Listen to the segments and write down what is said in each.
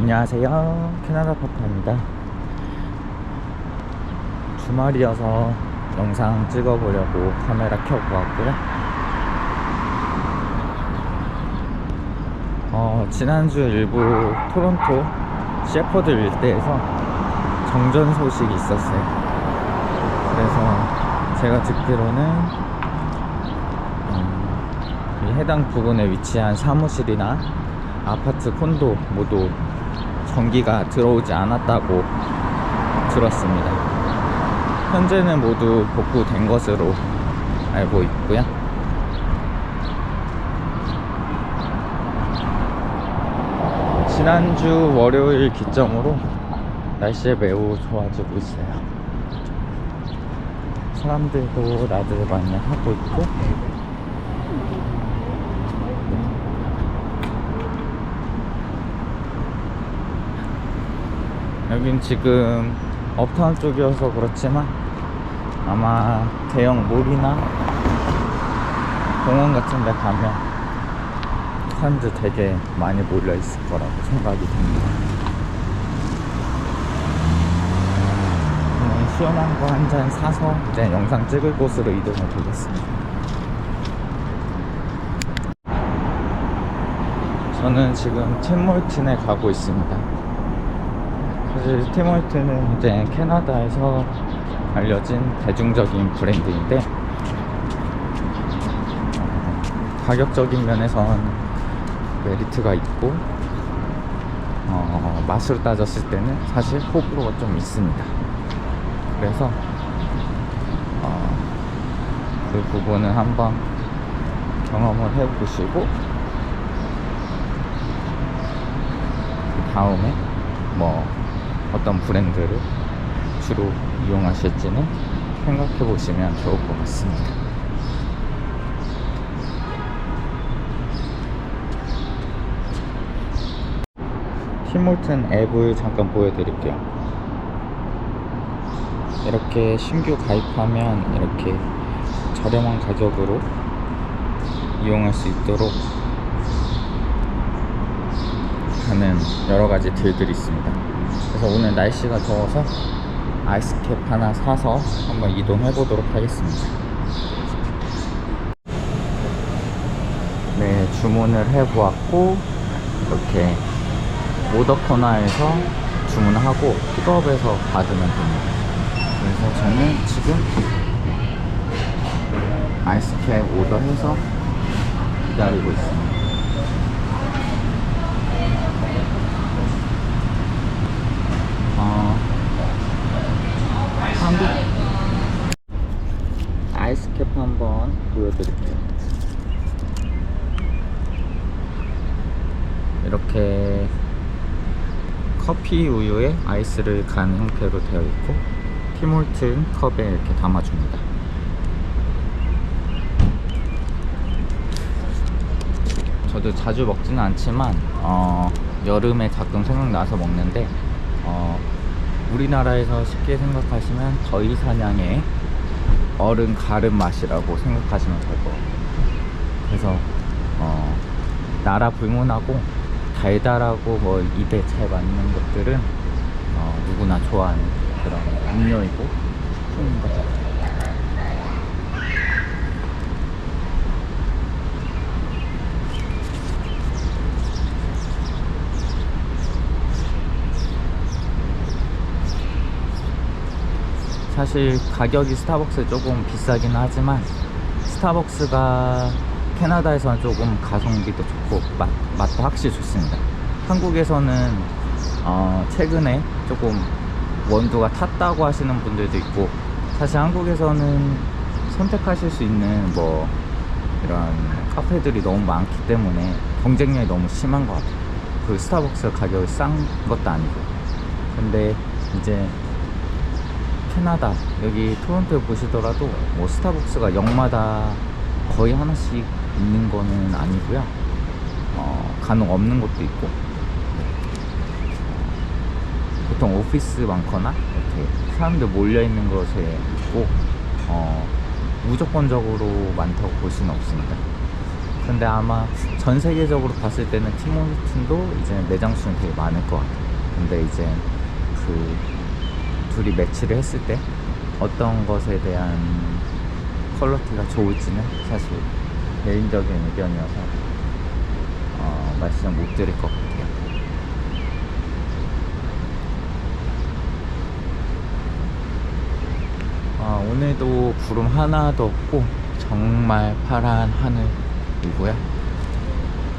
안녕하세요, 캐나다 파파입니다. 주말이어서 영상 찍어보려고 카메라 켜고 왔고요. 지난주 일부 토론토 셰퍼드 일대에서 정전 소식이 있었어요. 그래서 제가 듣기로는 이 해당 부근에 위치한 사무실이나 아파트, 콘도 모두 전기가 들어오지 않았다고 들었습니다. 현재는 모두 복구된 것으로 알고 있고요. 지난주 월요일 기점으로 날씨 매우 좋아지고 있어요. 사람들도 라드 많이 하고 있고, 여긴 지금 업타운 쪽이어서 그렇지만 아마 대형 몰이나 공원 같은 데 가면 사람들 되게 많이 몰려 있을 거라고 생각이 듭니다. 시원한 거 한 잔 사서 이제 영상 찍을 곳으로 이동해 보겠습니다. 저는 지금 팀몰튼에 가고 있습니다. 사실 팀몰튼은 이제 캐나다에서 알려진 대중적인 브랜드인데, 가격적인 면에선 메리트가 있고, 맛으로 따졌을 때는 사실 호불호가 좀 있습니다. 그래서 그 부분은 한번 경험을 해보시고, 그 다음에 어떤 브랜드를 주로 이용하실지는 생각해 보시면 좋을 것 같습니다. 팀몰튼 앱을 잠깐 보여드릴게요. 이렇게 신규 가입하면 이렇게 저렴한 가격으로 이용할 수 있도록 하는 여러가지 딜들이 있습니다. 그래서 오늘 날씨가 더워서 아이스캡 하나 사서 한번 이동해 보도록 하겠습니다. 네, 주문을 해 보았고, 이렇게 오더 코너에서 주문하고 픽업해서 받으면 됩니다. 그래서 저는 지금 아이스캡 오더해서 기다리고 있습니다. 한국 아이스캡 한번 보여드릴게요. 이렇게 커피 우유에 아이스를 간 형태로 되어 있고, 팀몰튼 컵에 이렇게 담아줍니다. 저도 자주 먹지는 않지만 여름에 가끔 생각나서 먹는데, 우리나라에서 쉽게 생각하시면 더위 사냥의 얼음 가름 맛이라고 생각하시면 될 것 같아요. 그래서 나라 불문하고 달달하고 입에 잘 맞는 것들은 누구나 좋아하는 그런 음료이고 식품인 것 같아요. 사실 가격이 스타벅스 조금 비싸긴 하지만, 스타벅스가 캐나다에서는 조금 가성비도 좋고 맛도 확실히 좋습니다. 한국에서는 최근에 조금 원두가 탔다고 하시는 분들도 있고, 사실 한국에서는 선택하실 수 있는 이런 카페들이 너무 많기 때문에 경쟁력이 너무 심한 것 같아요. 그 스타벅스 가격이 싼 것도 아니고. 근데 이제 캐나다 여기 토론토에 보시더라도 스타벅스가 역마다 거의 하나씩 있는 거는 아니고요. 간혹 없는 것도 있고, 보통 오피스 많거나 이렇게 사람들 몰려 있는 곳에 있고, 무조건적으로 많다고 볼 수는 없습니다. 근데 아마 전 세계적으로 봤을 때는 팀 호스튼도 이제 매장 수는 되게 많을 것 같아요. 근데 이제 그 둘이 매치를 했을 때 어떤 것에 대한 퀄리티가 좋을지는 사실 개인적인 의견이어서 말씀 못 드릴 것 같아요. 오늘도 구름 하나도 없고 정말 파란 하늘이고요.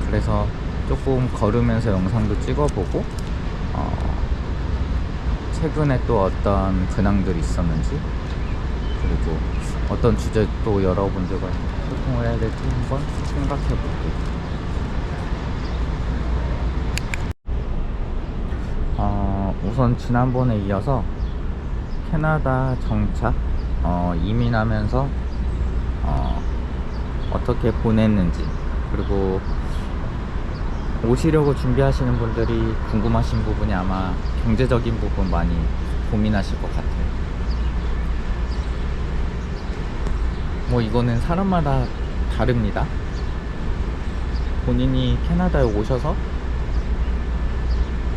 그래서 조금 걸으면서 영상도 찍어보고 최근에 또 어떤 근황들이 있었는지, 그리고 어떤 주제 또 여러분들과 소통을 해야 될지 한번 생각해 볼게요. 우선 지난번에 이어서 캐나다 정착, 이민하면서 어떻게 보냈는지, 그리고 오시려고 준비하시는 분들이 궁금하신 부분이 아마 경제적인 부분 많이 고민하실 것 같아요. 뭐 이거는 사람마다 다릅니다. 본인이 캐나다에 오셔서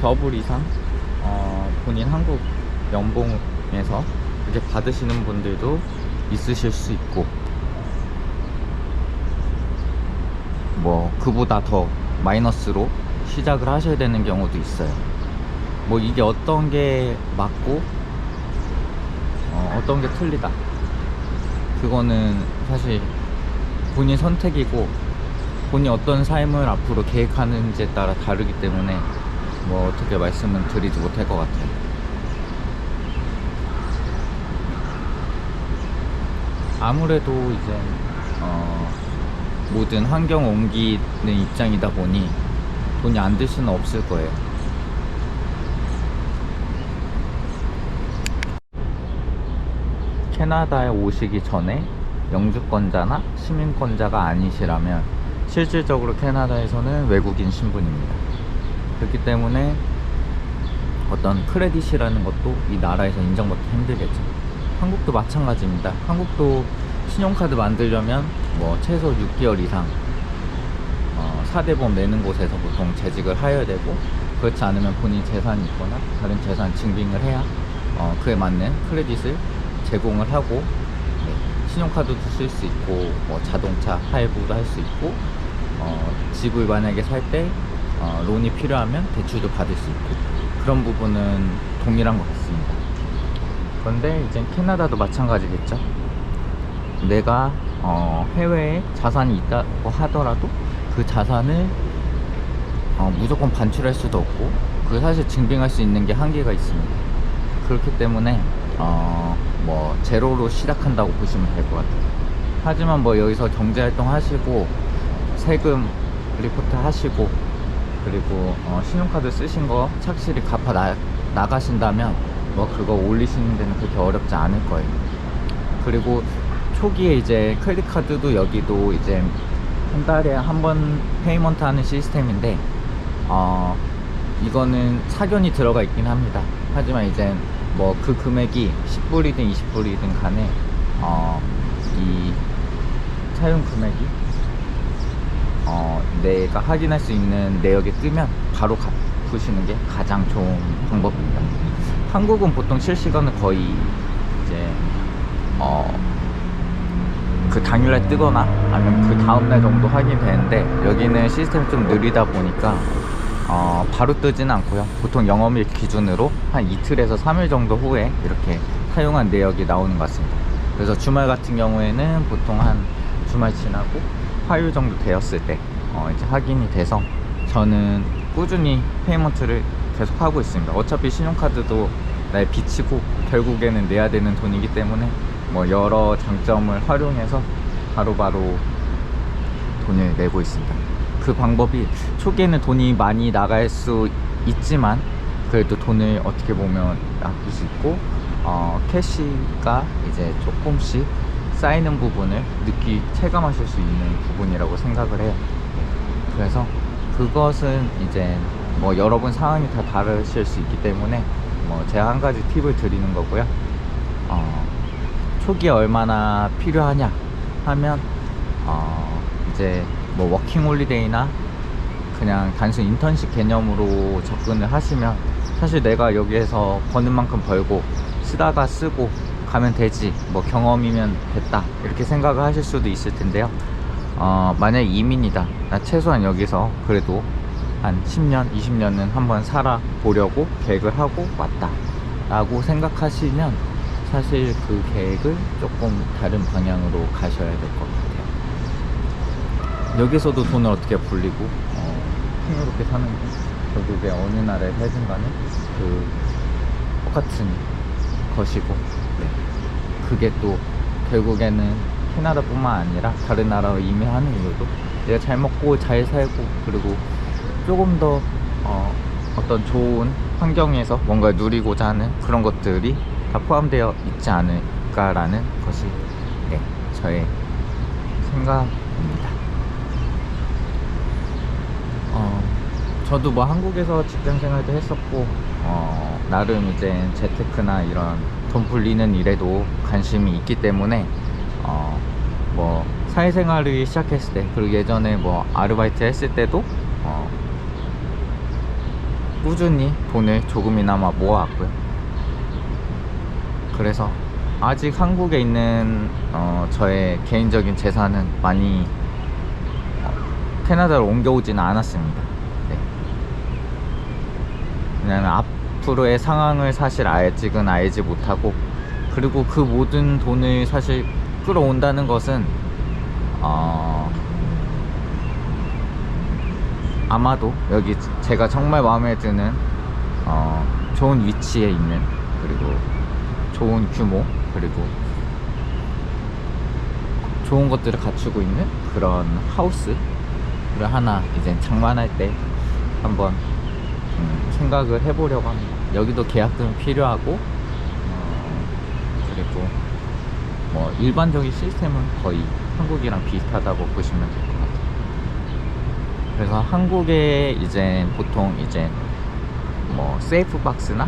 더블 이상 본인 한국 연봉에서 이렇게 받으시는 분들도 있으실 수 있고, 뭐 그보다 더 마이너스로 시작을 하셔야 되는 경우도 있어요. 뭐 이게 어떤 게 맞고 어떤 게 틀리다, 그거는 사실 본인 선택이고 본인이 어떤 삶을 앞으로 계획하는지에 따라 다르기 때문에 뭐 어떻게 말씀은 드리지 못할 것 같아요. 아무래도 이제 모든 환경 옮기는 입장이다 보니 돈이 안 들 수는 없을 거예요. 캐나다에 오시기 전에 영주권자나 시민권자가 아니시라면 실질적으로 캐나다에서는 외국인 신분입니다. 그렇기 때문에 어떤 크레딧이라는 것도 이 나라에서 인정받기 힘들겠죠. 한국도 마찬가지입니다. 한국도 신용카드 만들려면 뭐 최소 6개월 이상 4대보험 내는 곳에서 보통 재직을 하여야 되고, 그렇지 않으면 본인 재산이 있거나 다른 재산 증빙을 해야 그에 맞는 크레딧을 제공을 하고, 신용카드도 쓸 수 있고, 뭐 자동차 할부도 할 수 있고, 집을 만약에 살 때 론이 필요하면 대출도 받을 수 있고, 그런 부분은 동일한 것 같습니다. 그런데 이제 캐나다도 마찬가지겠죠. 내가 해외에 자산이 있다고 하더라도 그 자산을 무조건 반출할 수도 없고, 그 사실 증빙할 수 있는 게 한계가 있습니다. 그렇기 때문에 뭐 제로로 시작한다고 보시면 될 것 같아요. 하지만 뭐 여기서 경제활동 하시고 세금 리포트 하시고, 그리고 신용카드 쓰신 거 착실히 갚아 나가신다면 뭐 그거 올리시는 데는 그렇게 어렵지 않을 거예요. 그리고 초기에 이제 크레딧 카드도 여기도 이제 한 달에 한 번 페이먼트 하는 시스템인데, 이거는 사견이 들어가 있긴 합니다. 하지만 이제 뭐 그 금액이 10불이든 20불이든 간에 이 사용 금액이 내가 확인할 수 있는 내역에 뜨면 바로 갚으시는 게 가장 좋은 방법입니다. 한국은 보통 실시간은 거의 이제 그 당일날 뜨거나 아니면 그 다음날 정도 확인되는데, 여기는 시스템이 좀 느리다 보니까 바로 뜨지는 않고요. 보통 영업일 기준으로 한 이틀에서 3일 정도 후에 이렇게 사용한 내역이 나오는 것 같습니다. 그래서 주말 같은 경우에는 보통 한 주말 지나고 화요일 정도 되었을 때 이제 확인이 돼서 저는 꾸준히 페이먼트를 계속 하고 있습니다. 어차피 신용카드도 나의 빚이고 결국에는 내야 되는 돈이기 때문에 뭐 여러 장점을 활용해서 바로바로 돈을 내고 있습니다. 그 방법이 초기에는 돈이 많이 나갈 수 있지만 그래도 돈을 어떻게 보면 아낄 수 있고, 캐시가 이제 조금씩 쌓이는 부분을 체감하실 수 있는 부분이라고 생각을 해요. 그래서 그것은 이제 뭐 여러분 상황이 다 다르실 수 있기 때문에 뭐 제가 한 가지 팁을 드리는 거고요. 초기에 얼마나 필요하냐 하면 이제 뭐 워킹 홀리데이나 그냥 단순 인턴십 개념으로 접근을 하시면 사실 내가 여기에서 버는 만큼 벌고 쓰다가 쓰고 가면 되지, 뭐 경험이면 됐다, 이렇게 생각을 하실 수도 있을 텐데요. 만약에 이민이다, 나 최소한 여기서 그래도 한 10년, 20년은 한번 살아보려고 계획을 하고 왔다 라고 생각하시면 사실 그 계획을 조금 다른 방향으로 가셔야 될 것 같아요. 여기서도 돈을 어떻게 불리고 풍요롭게 사는 게 결국에 어느 나라에 살든 간에 그 똑같은 것이고, 네. 그게 또 결국에는 캐나다뿐만 아니라 다른 나라로 이민하는 이유도 내가 잘 먹고 잘 살고 그리고 조금 더 어떤 좋은 환경에서 뭔가 누리고자 하는 그런 것들이 다 포함되어 있지 않을까라는 것이, 네, 저의 생각입니다. 저도 뭐 한국에서 직장 생활도 했었고 나름 이제 재테크나 이런 돈 불리는 일에도 관심이 있기 때문에 뭐 사회생활을 시작했을 때, 그리고 예전에 뭐 아르바이트 했을 때도 꾸준히 돈을 조금이나마 모아왔고요. 그래서 아직 한국에 있는 저의 개인적인 재산은 많이 캐나다로 옮겨오지는 않았습니다. 네. 왜냐면 앞으로의 상황을 사실 아직은 알지 못하고, 그리고 그 모든 돈을 사실 끌어온다는 것은 아마도 여기 제가 정말 마음에 드는 좋은 위치에 있는, 그리고 좋은 규모, 그리고 좋은 것들을 갖추고 있는 그런 하우스를 하나 이제 장만할 때 한번 생각을 해보려고 합니다. 여기도 계약금이 필요하고 그리고 뭐 일반적인 시스템은 거의 한국이랑 비슷하다고 보시면 될 것 같아요. 그래서 한국에 이제 보통 이제 뭐 세이프 박스나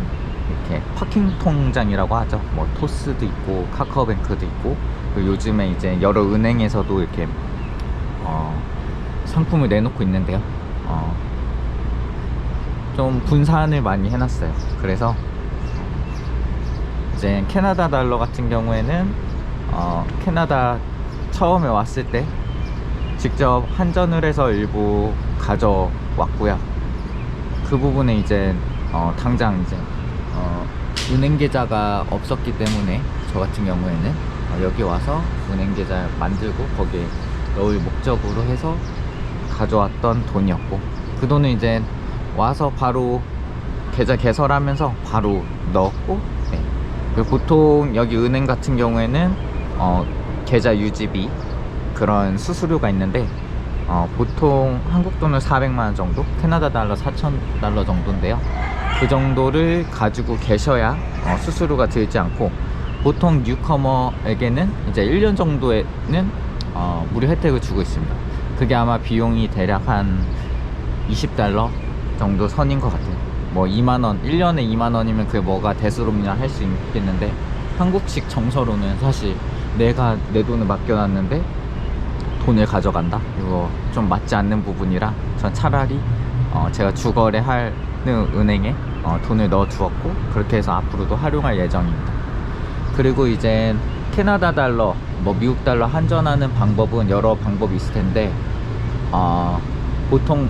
이렇게 파킹 통장이라고 하죠. 뭐 토스도 있고 카카오뱅크도 있고, 그리고 요즘에 이제 여러 은행에서도 이렇게 상품을 내놓고 있는데요. 좀 분산을 많이 해놨어요. 그래서 이제 캐나다 달러 같은 경우에는 캐나다 처음에 왔을 때 직접 환전을 해서 일부 가져왔고요. 그 부분에 이제 당장 이제 은행 계좌가 없었기 때문에 저 같은 경우에는 여기 와서 은행 계좌 만들고 거기에 넣을 목적으로 해서 가져왔던 돈이었고, 그 돈은 이제 와서 바로 계좌 개설하면서 바로 넣었고, 네. 그리고 보통 여기 은행 같은 경우에는 계좌 유지비 그런 수수료가 있는데 보통 한국 돈은 400만원 정도, 캐나다 달러 4,000달러 정도인데요. 그 정도를 가지고 계셔야 수수료가 들지 않고, 보통 뉴커머에게는 이제 1년 정도에는 무료 혜택을 주고 있습니다. 그게 아마 비용이 대략 한 20달러 정도 선인 것 같아요. 뭐 2만원, 1년에 2만원이면 그게 뭐가 대수롭냐 할 수 있겠는데, 한국식 정서로는 사실 내가 내 돈을 맡겨놨는데 돈을 가져간다? 이거 좀 맞지 않는 부분이라 전 차라리 제가 주거래하는 은행에 돈을 넣어 두었고, 그렇게 해서 앞으로도 활용할 예정입니다. 그리고 이제 캐나다 달러, 뭐 미국 달러 환전하는 방법은 여러 방법이 있을 텐데 보통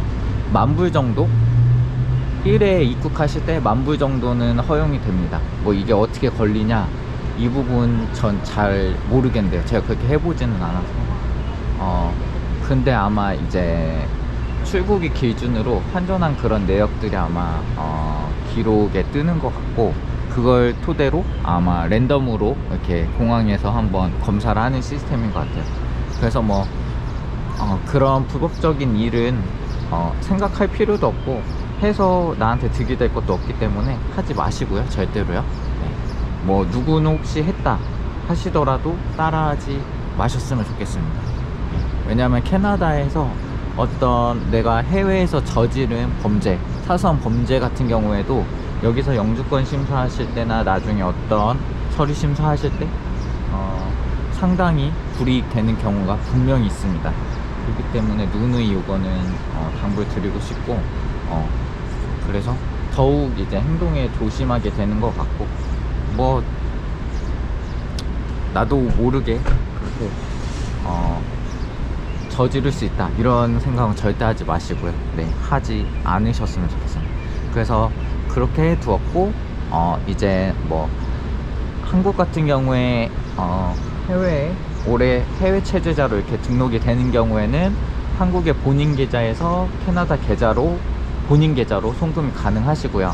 10,000불 정도? 1회에 입국하실 때 10,000불 정도는 허용이 됩니다. 뭐 이게 어떻게 걸리냐, 이 부분 전 잘 모르겠는데요. 제가 그렇게 해보지는 않아서. 근데 아마 이제 출국이 기준으로 환전한 그런 내역들이 아마 기록에 뜨는 것 같고, 그걸 토대로 아마 랜덤으로 이렇게 공항에서 한번 검사를 하는 시스템인 것 같아요. 그래서 뭐 그런 불법적인 일은 생각할 필요도 없고 해서 나한테 득이 될 것도 없기 때문에 하지 마시고요, 절대로요. 네. 뭐 누구는 혹시 했다 하시더라도 따라하지 마셨으면 좋겠습니다. 왜냐하면 캐나다에서 어떤 내가 해외에서 저지른 범죄, 사소한 범죄 같은 경우에도 여기서 영주권 심사하실 때나 나중에 어떤 서류 심사하실 때 상당히 불이익 되는 경우가 분명히 있습니다. 그렇기 때문에 누누이 이거는 당부를 드리고 싶고, 그래서 더욱 이제 행동에 조심하게 되는 것 같고, 뭐 나도 모르게 그렇게 저지를 수 있다 이런 생각은 절대 하지 마시고요. 네, 하지 않으셨으면 좋겠습니다. 그래서 그렇게 해두었고, 이제 뭐 한국 같은 경우에 해외에 올해 해외 체제자로 이렇게 등록이 되는 경우에는 한국의 본인 계좌에서 캐나다 계좌로 본인 계좌로 송금이 가능하시고요.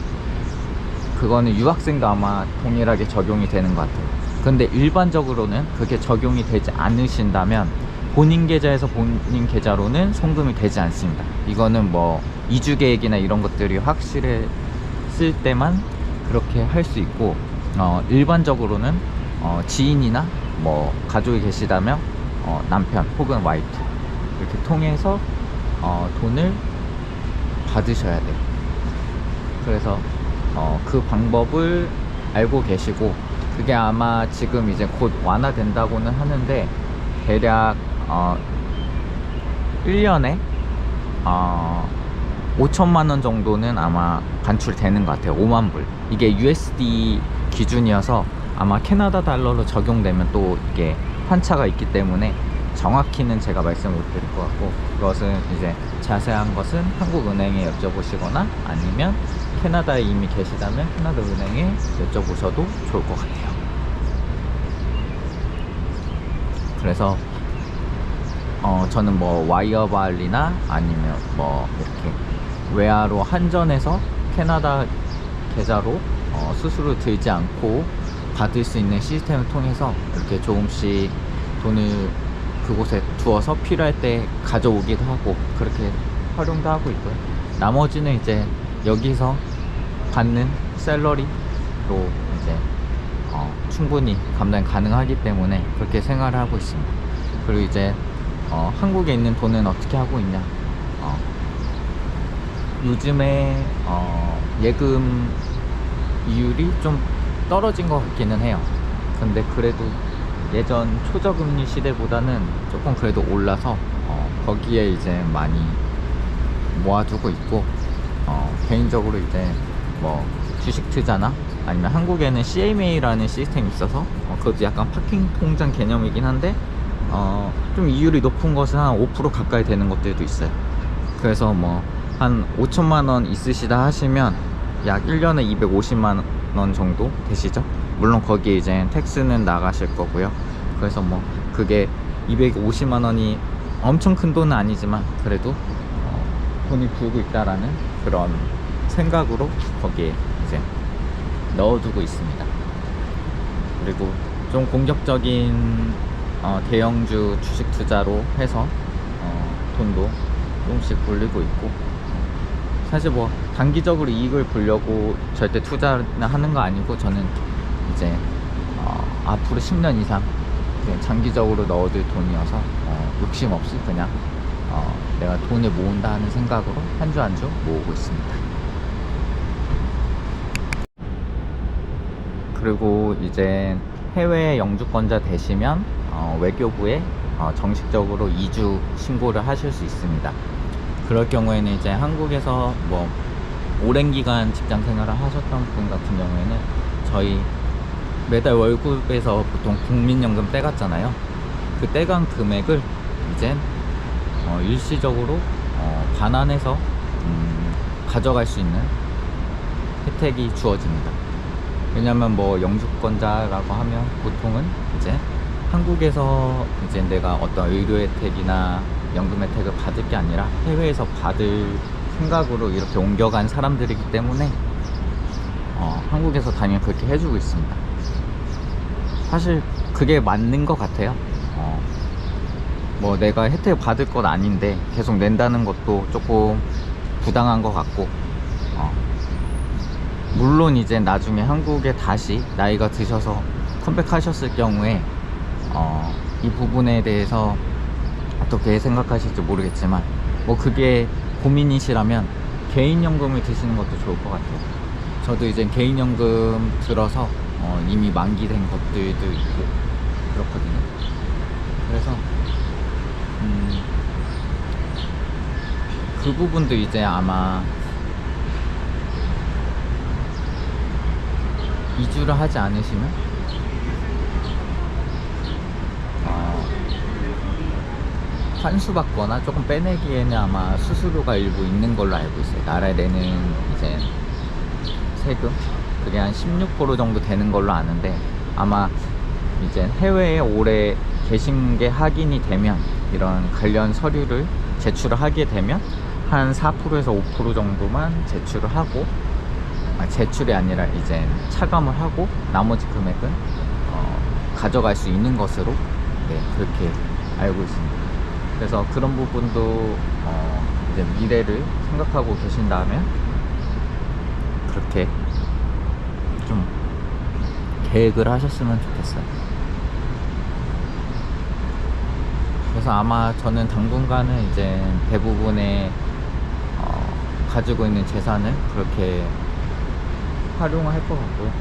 그거는 유학생도 아마 동일하게 적용이 되는 것 같아요. 근데 일반적으로는 그게 적용이 되지 않으신다면 본인 계좌에서 본인 계좌로는 송금이 되지 않습니다. 이거는 뭐 이주 계획이나 이런 것들이 확실했을 때만 그렇게 할 수 있고, 일반적으로는 지인이나 뭐 가족이 계시다면 남편 혹은 와이프 이렇게 통해서 돈을 받으셔야 돼요. 그래서 그 방법을 알고 계시고, 그게 아마 지금 이제 곧 완화된다고는 하는데 대략 1년에 5천만 원 정도는 아마 반출되는 것 같아요. 5만 불. 이게 USD 기준이어서 아마 캐나다 달러로 적용되면 또 이게 환차가 있기 때문에 정확히는 제가 말씀 못 드릴 것 같고, 그것은 이제 자세한 것은 한국은행에 여쭤보시거나 아니면 캐나다에 이미 계시다면 캐나다 은행에 여쭤보셔도 좋을 것 같아요. 그래서 저는 뭐 와이어발리나 아니면 뭐 이렇게 외화로 한전해서 캐나다 계좌로 스스로 들지 않고 받을 수 있는 시스템을 통해서 이렇게 조금씩 돈을 그곳에 두어서 필요할 때 가져오기도 하고 그렇게 활용도 하고 있고요. 나머지는 이제 여기서 받는 샐러리로 이제 충분히 감당이 가능하기 때문에 그렇게 생활을 하고 있습니다. 그리고 이제 한국에 있는 돈은 어떻게 하고 있냐, 요즘에 예금 이율이 좀 떨어진 것 같기는 해요. 근데 그래도 예전 초저금리 시대보다는 조금 그래도 올라서 거기에 이제 많이 모아두고 있고, 개인적으로 이제 뭐 주식 투자나 아니면 한국에는 CMA라는 시스템이 있어서 그것도 약간 파킹 통장 개념이긴 한데 좀 이율이 높은 것은 한 5% 가까이 되는 것들도 있어요. 그래서 뭐 한 5천만 원 있으시다 하시면 약 1년에 250만 원 정도 되시죠. 물론 거기에 이제 텍스는 나가실 거고요. 그래서 뭐 그게 250만 원이 엄청 큰 돈은 아니지만 그래도 돈이 불고 있다라는 그런 생각으로 거기에 이제 넣어두고 있습니다. 그리고 좀 공격적인 대형주 주식 투자로 해서 돈도 조금씩 불리고 있고, 사실 뭐 단기적으로 이익을 보려고 절대 투자를 하는 거 아니고, 저는 이제 앞으로 10년 이상 장기적으로 넣어둘 돈이어서 욕심 없이 그냥 내가 돈을 모은다 하는 생각으로 한 주 한 주 모으고 있습니다. 그리고 이제 해외 영주권자 되시면 외교부에 정식적으로 이주 신고를 하실 수 있습니다. 그럴 경우에는 이제 한국에서 뭐 오랜 기간 직장 생활을 하셨던 분 같은 경우에는 저희 매달 월급에서 보통 국민연금 떼갔잖아요. 그 떼간 금액을 이제 일시적으로 반환해서 가져갈 수 있는 혜택이 주어집니다. 왜냐면 뭐 영주권자라고 하면 보통은 이제 한국에서 이제 내가 어떤 의료 혜택이나 연금 혜택을 받을 게 아니라 해외에서 받을 생각으로 이렇게 옮겨간 사람들이기 때문에 한국에서 당연히 그렇게 해주고 있습니다. 사실 그게 맞는 것 같아요. 뭐 내가 혜택을 받을 건 아닌데 계속 낸다는 것도 조금 부당한 것 같고, 물론 이제 나중에 한국에 다시 나이가 드셔서 컴백하셨을 경우에 이 부분에 대해서 어떻게 생각하실지 모르겠지만, 뭐 그게 고민이시라면 개인연금을 드시는 것도 좋을 것 같아요. 저도 이제 개인연금 들어서 이미 만기된 것들도 있고 그렇거든요. 그래서 그 부분도 이제 아마 이주를 하지 않으시면 환수받거나 조금 빼내기에는 아마 수수료가 일부 있는 걸로 알고 있어요. 나라에 내는 이제 세금 그게 한 16% 정도 되는 걸로 아는데, 아마 이제 해외에 오래 계신 게 확인이 되면 이런 관련 서류를 제출을 하게 되면 한 4%에서 5% 정도만 제출을 하고, 제출이 아니라 이제 차감을 하고 나머지 금액은 가져갈 수 있는 것으로, 네, 그렇게 알고 있습니다. 그래서 그런 부분도 이제 미래를 생각하고 계신다면 그렇게 좀 계획을 하셨으면 좋겠어요. 그래서 아마 저는 당분간은 이제 대부분의 가지고 있는 재산을 그렇게 활용을 할 것 같고요.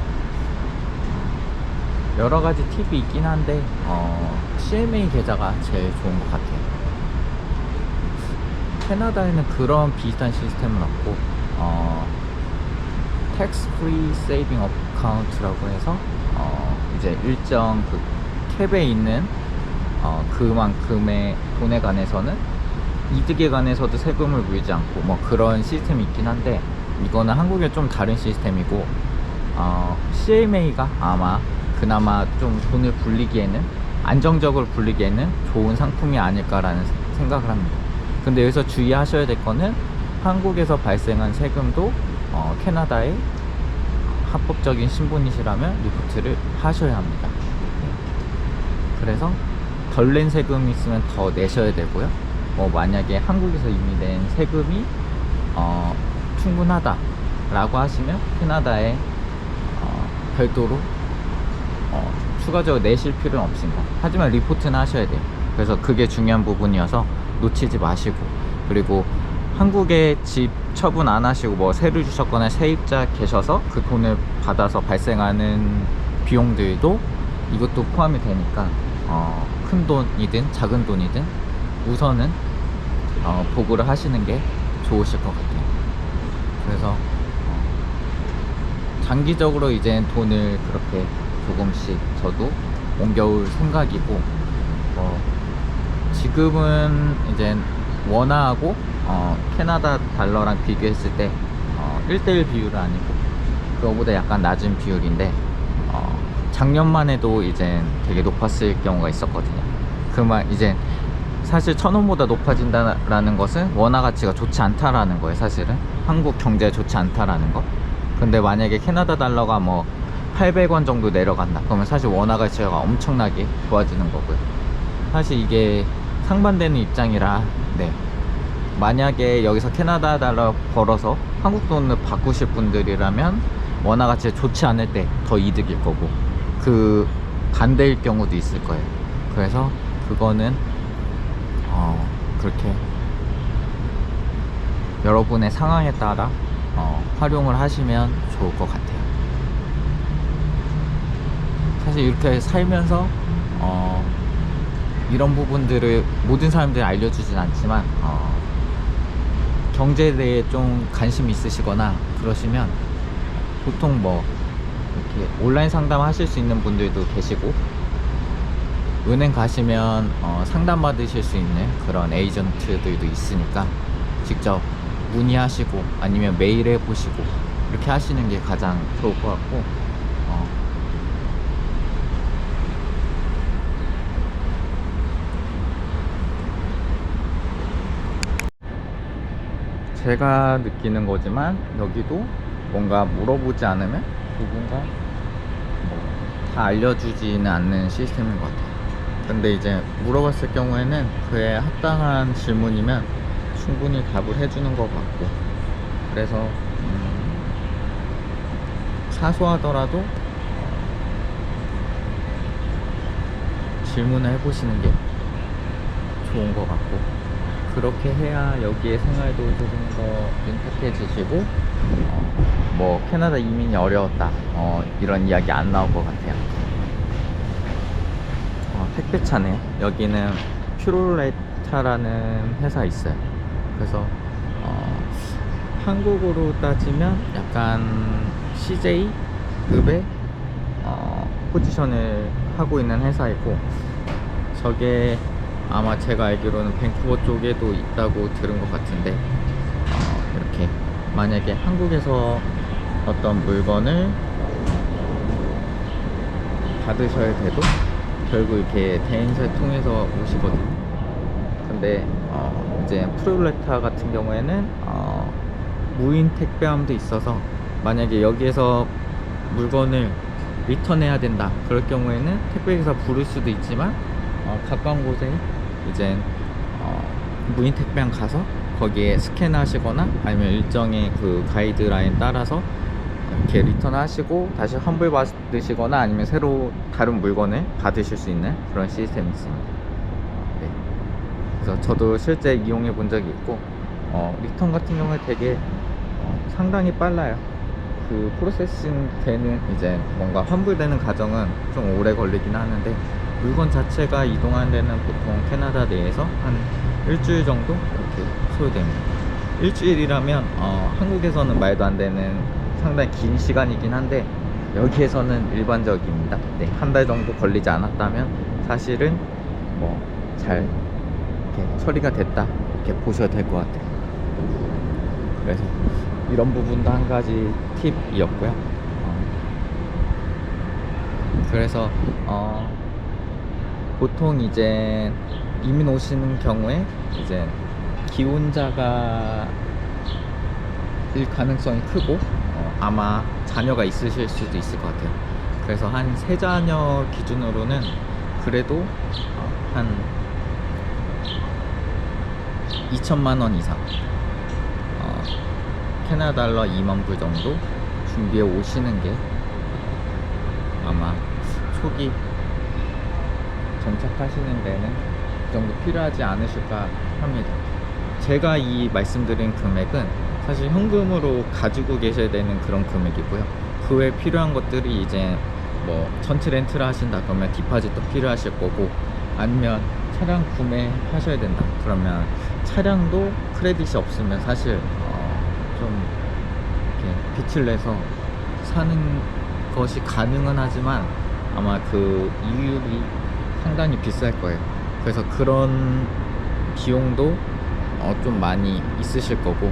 여러 가지 팁이 있긴 한데 CMA 계좌가 제일 좋은 것 같아요. 캐나다에는 그런 비슷한 시스템은 없고 Tax Free Saving Account라고 해서 이제 일정 그 캡에 있는 그만큼의 돈에 관해서는 이득에 관해서도 세금을 물지 않고 뭐 그런 시스템이 있긴 한데, 이거는 한국에 좀 다른 시스템이고 CMA가 아마 그나마 좀 돈을 불리기에는, 안정적으로 불리기에는 좋은 상품이 아닐까라는 생각을 합니다. 근데 여기서 주의하셔야 될 거는 한국에서 발생한 세금도 캐나다의 합법적인 신분이시라면 리포트를 하셔야 합니다. 그래서 덜 낸 세금이 있으면 더 내셔야 되고요. 만약에 한국에서 이미 낸 세금이 충분하다 라고 하시면 캐나다에 별도로 추가적으로 내실 필요는 없습니다. 하지만 리포트는 하셔야 돼요. 그래서 그게 중요한 부분이어서 놓치지 마시고, 그리고 한국에 집 처분 안 하시고 뭐 세를 주셨거나 세입자 계셔서 그 돈을 받아서 발생하는 비용들도 이것도 포함이 되니까 큰 돈이든 작은 돈이든 우선은 보고를 하시는 게 좋으실 것 같아요. 그래서 장기적으로 이제 돈을 그렇게 조금씩 저도 옮겨올 생각이고, 지금은 이제 원화하고 캐나다 달러랑 비교했을 때 1:1 비율은 아니고 그거보다 약간 낮은 비율인데, 작년만 해도 이제 되게 높았을 경우가 있었거든요. 이제 사실 1,000원보다 높아진다라는 것은 원화 가치가 좋지 않다라는 거예요. 사실은 한국 경제에 좋지 않다라는 거. 근데 만약에 캐나다 달러가 뭐 800원 정도 내려간다 그러면 사실 원화 가치가 엄청나게 좋아지는 거고요. 사실 이게 상반되는 입장이라, 네, 만약에 여기서 캐나다 달러 벌어서 한국 돈을 바꾸실 분들이라면 원화 가치가 좋지 않을 때 더 이득일 거고, 그 반대일 경우도 있을 거예요. 그래서 그거는 그렇게 여러분의 상황에 따라 활용을 하시면 좋을 것 같아요. 사실 이렇게 살면서 이런 부분들을 모든 사람들이 알려주진 않지만 경제에 대해 좀 관심이 있으시거나 그러시면 보통 뭐 이렇게 온라인 상담 하실 수 있는 분들도 계시고, 은행 가시면 상담 받으실 수 있는 그런 에이전트들도 있으니까 직접 문의하시고 아니면 메일 해보시고 이렇게 하시는 게 가장 좋을 것 같고, 제가 느끼는 거지만 여기도 뭔가 물어보지 않으면 누군가 다 알려주지는 않는 시스템인 것 같아요. 근데 이제 물어봤을 경우에는 그에 합당한 질문이면 충분히 답을 해주는 것 같고, 그래서 사소하더라도 질문을 해보시는 게 좋은 것 같고, 그렇게 해야 여기에 생활도 조금 더 윤택해지시고 뭐 캐나다 이민이 어려웠다 이런 이야기 안 나올 것 같아요. 택배차네요. 여기는 퓨롤레타라는 회사 있어요. 그래서 한국으로 따지면 약간 CJ급의 포지션을 하고 있는 회사이고, 저게 아마 제가 알기로는 밴쿠버 쪽에도 있다고 들은 것 같은데, 이렇게 만약에 한국에서 어떤 물건을 받으셔야 돼도 결국 이렇게 대행사를 통해서 오시거든요. 근데 이제 프롤레타 같은 경우에는 무인 택배함도 있어서, 만약에 여기에서 물건을 리턴해야 된다 그럴 경우에는 택배기사 부를 수도 있지만, 가까운 곳에 이제 무인 택배함 가서 거기에 스캔하시거나 아니면 일정의 그 가이드라인 따라서 이렇게 리턴하시고 다시 환불 받으시거나 아니면 새로 다른 물건을 받으실 수 있는 그런 시스템이 있습니다. 네. 그래서 저도 실제 이용해 본 적이 있고, 리턴 같은 경우에 되게 상당히 빨라요. 그 프로세싱 되는 이제 뭔가 환불되는 과정은 좀 오래 걸리긴 하는데, 물건 자체가 이동하는 데는 보통 캐나다 내에서 한 일주일 정도 이렇게 소요됩니다. 일주일이라면 한국에서는 말도 안 되는 상당히 긴 시간이긴 한데, 여기에서는 일반적입니다. 네, 한 달 정도 걸리지 않았다면 사실은 뭐 잘 이렇게 처리가 됐다 이렇게 보셔야 될 것 같아요. 그래서 이런 부분도 한 가지 팁이었고요. 그래서 보통 이제 이민 오시는 경우에 이제 기혼자가 일 가능성이 크고, 아마 자녀가 있으실 수도 있을 것 같아요. 그래서 한 3자녀 기준으로는 그래도 한 2천만 원 이상, 캐나다 달러 2만 불 정도 준비해 오시는 게 아마 초기 정착하시는 데는 그 정도 필요하지 않으실까 합니다. 제가 이 말씀드린 금액은 사실 현금으로 가지고 계셔야 되는 그런 금액이고요. 그 외에 필요한 것들이 이제 뭐 전체 렌트를 하신다 그러면 디파짓도 필요하실 거고, 아니면 차량 구매하셔야 된다 그러면 차량도 크레딧이 없으면 사실 좀 이렇게 빚을 내서 사는 것이 가능은 하지만 아마 그 이율이 상당히 비쌀 거예요. 그래서 그런 비용도 좀 많이 있으실 거고,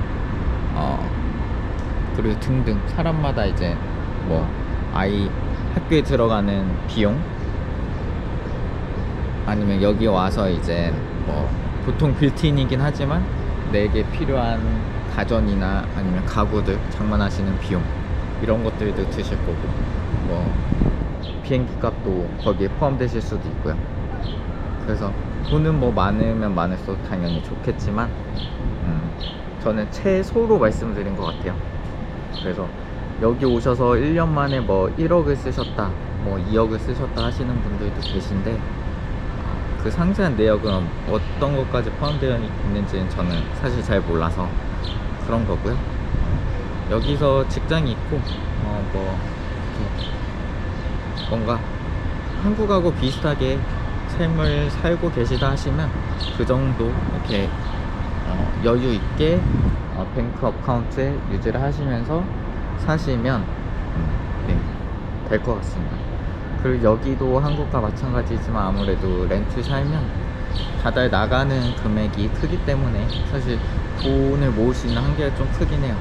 그리고 등등 사람마다 이제 뭐 아이 학교에 들어가는 비용, 아니면 여기 와서 이제 뭐 보통 빌트인이긴 하지만 내게 필요한 가전이나 아니면 가구들 장만하시는 비용, 이런 것들도 드실 거고, 뭐 비행기 값도 거기에 포함되실 수도 있고요. 그래서 돈은 뭐 많으면 많을수록 당연히 좋겠지만, 저는 최소로 말씀드린 것 같아요. 그래서 여기 오셔서 1년 만에 뭐 1억을 쓰셨다, 뭐 2억을 쓰셨다 하시는 분들도 계신데, 그 상세한 내역은 어떤 것까지 포함되어 있는지는 저는 사실 잘 몰라서 그런 거고요. 여기서 직장이 있고 뭐 뭔가 한국하고 비슷하게 삶을 살고 계시다 하시면 그 정도 이렇게 여유 있게 뱅크 어카운트에 유지를 하시면서 사시면 될 것 같습니다. 그리고 여기도 한국과 마찬가지지만 아무래도 렌트 살면 다달 나가는 금액이 크기 때문에 사실 돈을 모을 수 있는 한계가 좀 크긴 해요.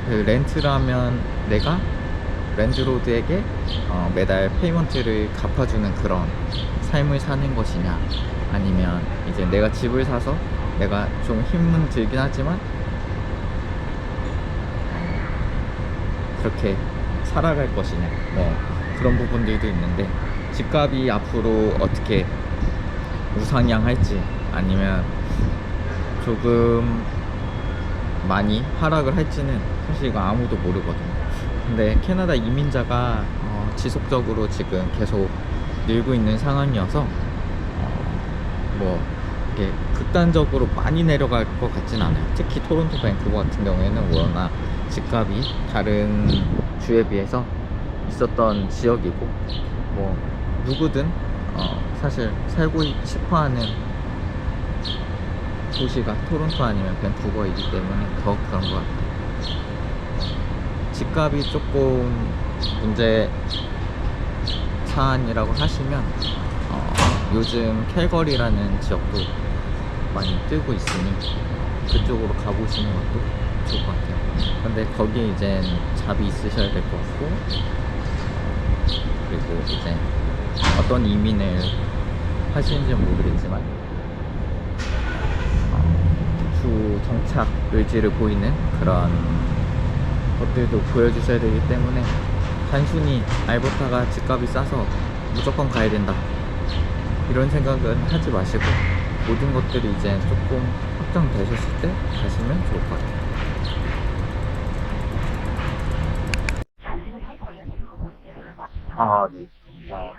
그 렌트라면 내가 랜드로드에게 매달 페이먼트를 갚아주는 그런 삶을 사는 것이냐, 아니면 이제 내가 집을 사서 내가 좀 힘은 들긴 하지만 그렇게 살아갈 것이냐, 뭐 그런 부분들도 있는데, 집값이 앞으로 어떻게 우상향할지 아니면 조금 많이 하락을 할지는 사실 이거 아무도 모르거든요. 근데 캐나다 이민자가 지속적으로 지금 계속 늘고 있는 상황이어서 뭐 이게 극단적으로 많이 내려갈 것 같진 않아요. 특히 토론토, 밴쿠버 같은 경우에는 워낙 집값이 다른 주에 비해서 있었던 지역이고, 뭐 누구든 사실 살고 싶어하는 도시가 토론토 아니면 밴쿠버이기 때문에 더 그런 것 같아요. 집값이 조금 문제 사안이라고 하시면 요즘 캘거리라는 지역도 많이 뜨고 있으니 그쪽으로 가보시는 것도 좋을 것 같아요. 근데 거기에 이제 잡이 있으셔야 될 것 같고, 그리고 이제 어떤 이민을 하시는지는 모르겠지만 주 정착 의지를 보이는 그런 것들도 보여주셔야 되기 때문에 단순히 알버타가 집값이 싸서 무조건 가야 된다 이런 생각은 하지 마시고, 모든 것들이 이제 조금 확정되셨을 때 가시면 좋을 것 같아요. 네.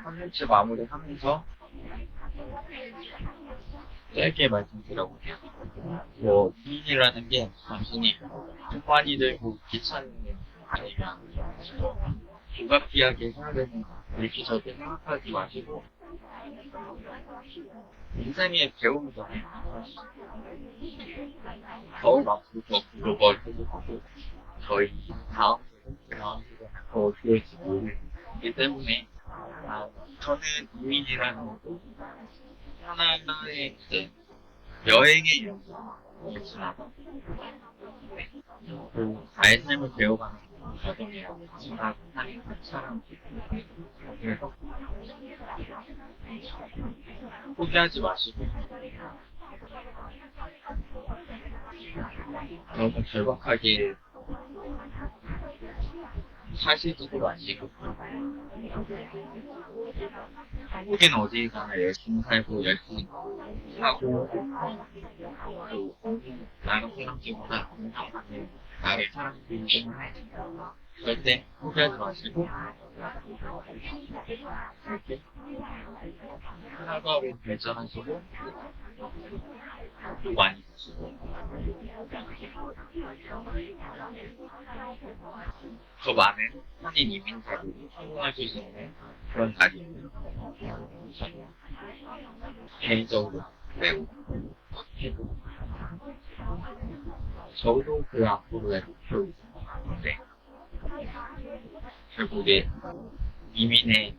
컨텐츠 마무리하면서 짧게 말씀드려볼게요. 이민이라는 게 단순히 돈 많이 들고 귀찮은 아니면 불가피하게 해야 되는 이렇게 절대 생각하지 마시고, 인생의 배움이잖아요. 더욱 앞으로 더 글로벌 해석하고 저희 다음 세대 더 좋을지 모르기 때문에 저는 이민이라는 것도 하나의 이제 여행의 영역이지만 나의 삶을 배워가는 과정이라고 생각하는 것처럼, 그래서 포기하지 마시고 너무 절박하게 사시지도 마시고, 한국엔 어디 가나 열심히 살고 열심히 하고, 또 나는 생각보다 건강하게 나를 사랑하기 때문에 절대 포기하지 마시고 이렇게 하나하나 발전하시고 또 많이 드시고 더 많은 한인 이민자들이 성공하실 수 있는 그런 날이 개인적으로 매우 기쁘고, 저도 그 앞으로의 목표가 있는데 결국에 이민의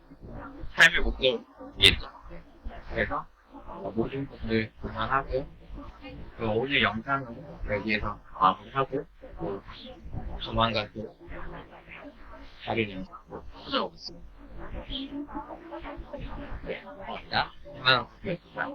삶의 목적이겠죠. 그래서 모든 것들 그만하고, 오늘 영상은 여기에서 마무리하고 조만간 또 다른 영상으로 찾아오겠습니다. 네, 감사합니다. 이만 보겠습니다.